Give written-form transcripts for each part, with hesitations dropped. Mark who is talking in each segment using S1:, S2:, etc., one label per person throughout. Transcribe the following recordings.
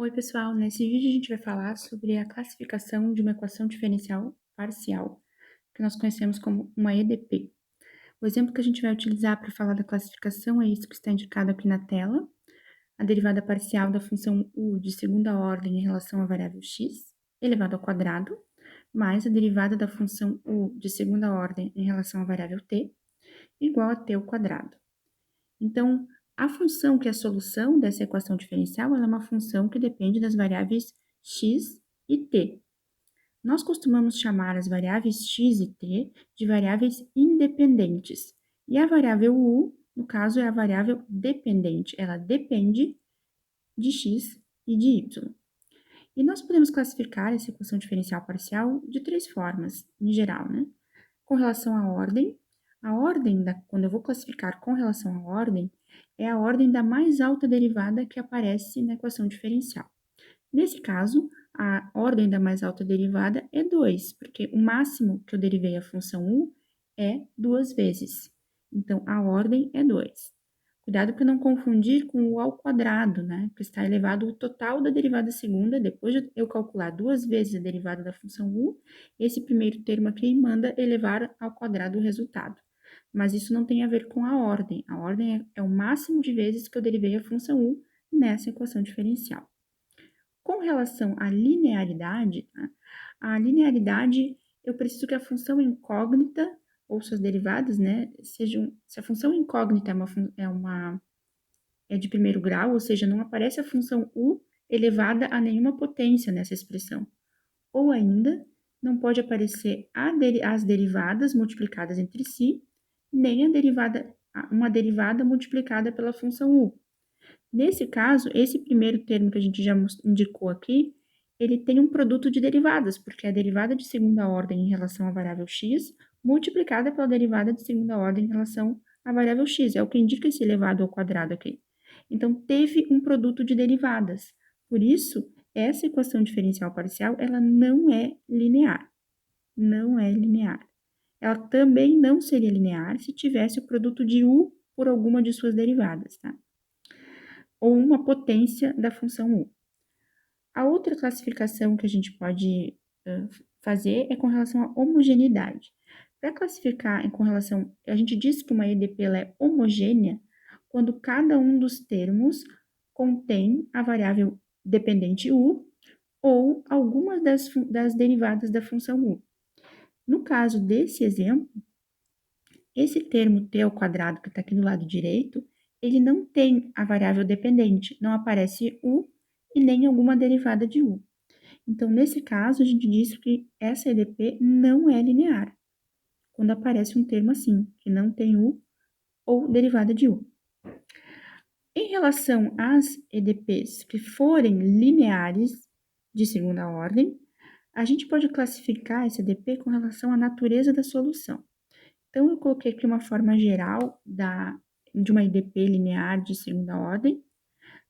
S1: Oi, pessoal. Nesse vídeo a gente vai falar sobre a classificação de uma equação diferencial parcial, que nós conhecemos como uma EDP. O exemplo que a gente vai utilizar para falar da classificação é isso que está indicado aqui na tela: a derivada parcial da função u de segunda ordem em relação à variável x elevado ao quadrado, mais a derivada da função u de segunda ordem em relação à variável t, igual a t ao quadrado. Então, a função que é a solução dessa equação diferencial, ela é uma função que depende das variáveis x e t. Nós costumamos chamar as variáveis x e t de variáveis independentes. E a variável u, no caso, é a variável dependente. Ela depende de x e de y. E nós podemos classificar essa equação diferencial parcial de três formas, em geral, né? Com relação à ordem, quando eu vou classificar com relação à ordem, é a ordem da mais alta derivada que aparece na equação diferencial. Nesse caso, a ordem da mais alta derivada é 2, porque o máximo que eu derivei a função u é 2 vezes. Então, a ordem é 2. Cuidado para não confundir com o ao quadrado, né? Que está elevado o total da derivada segunda, depois de eu calcular 2 vezes a derivada da função u, esse primeiro termo aqui manda elevar ao quadrado o resultado. Mas isso não tem a ver com a ordem. A ordem é o máximo de vezes que eu derivei a função u nessa equação diferencial. Com relação à linearidade, tá? A linearidade, eu preciso que a função incógnita ou suas derivadas, né, sejam, se a função incógnita é de primeiro grau, ou seja, não aparece a função u elevada a nenhuma potência nessa expressão. Ou ainda, não pode aparecer as derivadas multiplicadas entre si, nem uma derivada multiplicada pela função u. Nesse caso, esse primeiro termo que a gente já indicou aqui, ele tem um produto de derivadas, porque é a derivada de segunda ordem em relação à variável x, multiplicada pela derivada de segunda ordem em relação à variável x. É o que indica esse elevado ao quadrado aqui. Então, teve um produto de derivadas. Por isso, essa equação diferencial parcial, ela não é linear. Não é linear. Ela também não seria linear se tivesse o produto de u por alguma de suas derivadas, tá? Ou uma potência da função u. A outra classificação que a gente pode fazer é com relação à homogeneidade. Para classificar com relação, a gente diz que uma EDP ela é homogênea quando cada um dos termos contém a variável dependente u ou algumas das derivadas da função u. No caso desse exemplo, esse termo t ao quadrado que está aqui do lado direito, ele não tem a variável dependente, não aparece u e nem alguma derivada de u. Então, nesse caso, a gente diz que essa EDP não é linear, quando aparece um termo assim, que não tem u ou derivada de u. Em relação às EDPs que forem lineares de segunda ordem, a gente pode classificar essa EDP com relação à natureza da solução. Então, eu coloquei aqui uma forma geral de uma EDP linear de segunda ordem.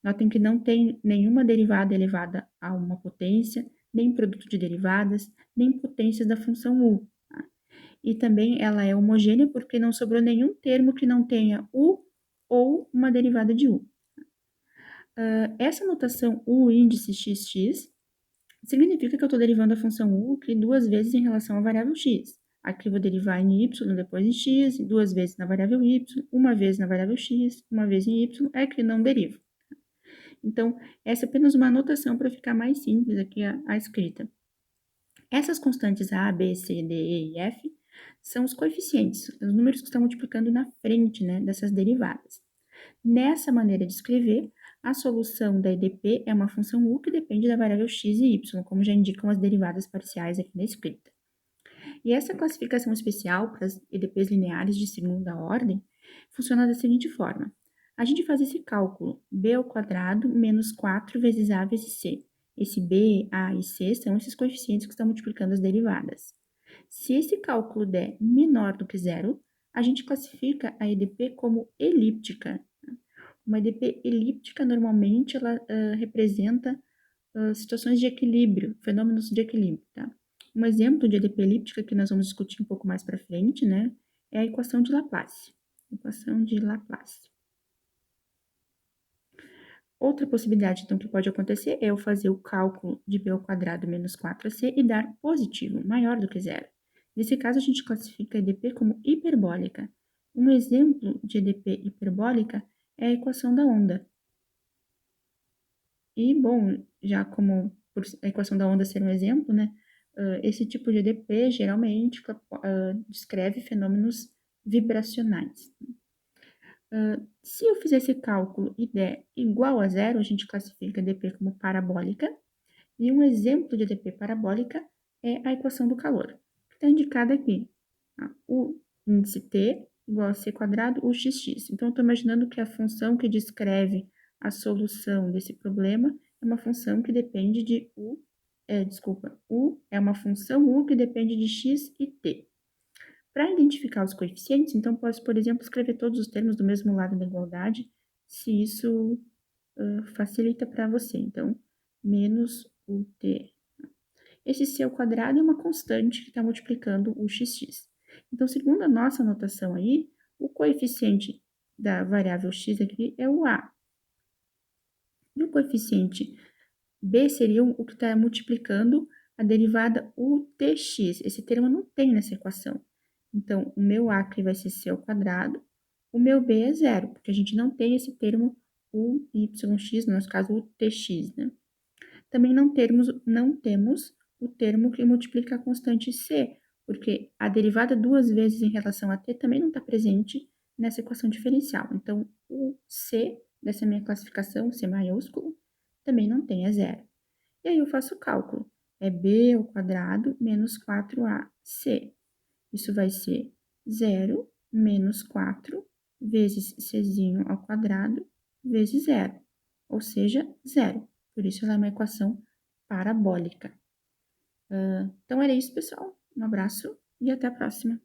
S1: Notem que não tem nenhuma derivada elevada a uma potência, nem produto de derivadas, nem potências da função u. Tá? E também ela é homogênea porque não sobrou nenhum termo que não tenha u ou uma derivada de u. Essa notação u índice xx significa que eu estou derivando a função u aqui duas vezes em relação à variável x. Aqui eu vou derivar em y, depois em x, duas vezes na variável y, uma vez na variável x, uma vez em y, aqui não derivo. Então, essa é apenas uma anotação para ficar mais simples aqui a escrita. Essas constantes a, b, c, d, e e f são os coeficientes, os números que estão multiplicando na frente, né, dessas derivadas. Nessa maneira de escrever, a solução da EDP é uma função u que depende da variável x e y, como já indicam as derivadas parciais aqui na escrita. E essa classificação especial para as EDPs lineares de segunda ordem funciona da seguinte forma. A gente faz esse cálculo, b ao quadrado menos 4 vezes a vezes c. Esse b, a e c são esses coeficientes que estão multiplicando as derivadas. Se esse cálculo der menor do que zero, a gente classifica a EDP como elíptica. Uma EDP elíptica, normalmente, ela representa situações de equilíbrio, fenômenos de equilíbrio, tá? Um exemplo de EDP elíptica que nós vamos discutir um pouco mais para frente, né, é a equação de Laplace. Equação de Laplace. Outra possibilidade, então, que pode acontecer é eu fazer o cálculo de b ao quadrado menos 4ac e dar positivo, maior do que zero. Nesse caso, a gente classifica a EDP como hiperbólica. Um exemplo de EDP hiperbólica é a equação da onda. E, bom, já como por a equação da onda ser um exemplo, né, esse tipo de EDP geralmente descreve fenômenos vibracionais. Se eu fizer esse cálculo e der igual a zero, a gente classifica a EDP como parabólica. E um exemplo de EDP parabólica é a equação do calor, que está indicada aqui. O índice T igual a c quadrado, o xx. Então, eu estou imaginando que a função que descreve a solução desse problema é uma função que depende de U é uma função U que depende de x e t. Para identificar os coeficientes, então, posso, por exemplo, escrever todos os termos do mesmo lado da igualdade, se isso facilita para você. Então, menos o t. Esse c ao quadrado é uma constante que está multiplicando o xx. Então, segundo a nossa notação aí, o coeficiente da variável x aqui é o a. E o coeficiente b seria o que está multiplicando a derivada utx. Esse termo não tem nessa equação. Então, o meu a aqui vai ser c ao quadrado, o meu b é zero, porque a gente não tem esse termo uyx, no nosso caso, utx, né? Também não temos o termo que multiplica a constante c, porque a derivada duas vezes em relação a t também não está presente nessa equação diferencial. Então, o c dessa minha classificação, c maiúsculo, também não tem, é zero. E aí eu faço o cálculo. É b ao quadrado menos 4ac. Isso vai ser 0 menos 4 vezes czinho ao quadrado vezes zero, ou seja, zero. Por isso, ela é uma equação parabólica. Então, era isso, pessoal. Um abraço e até a próxima.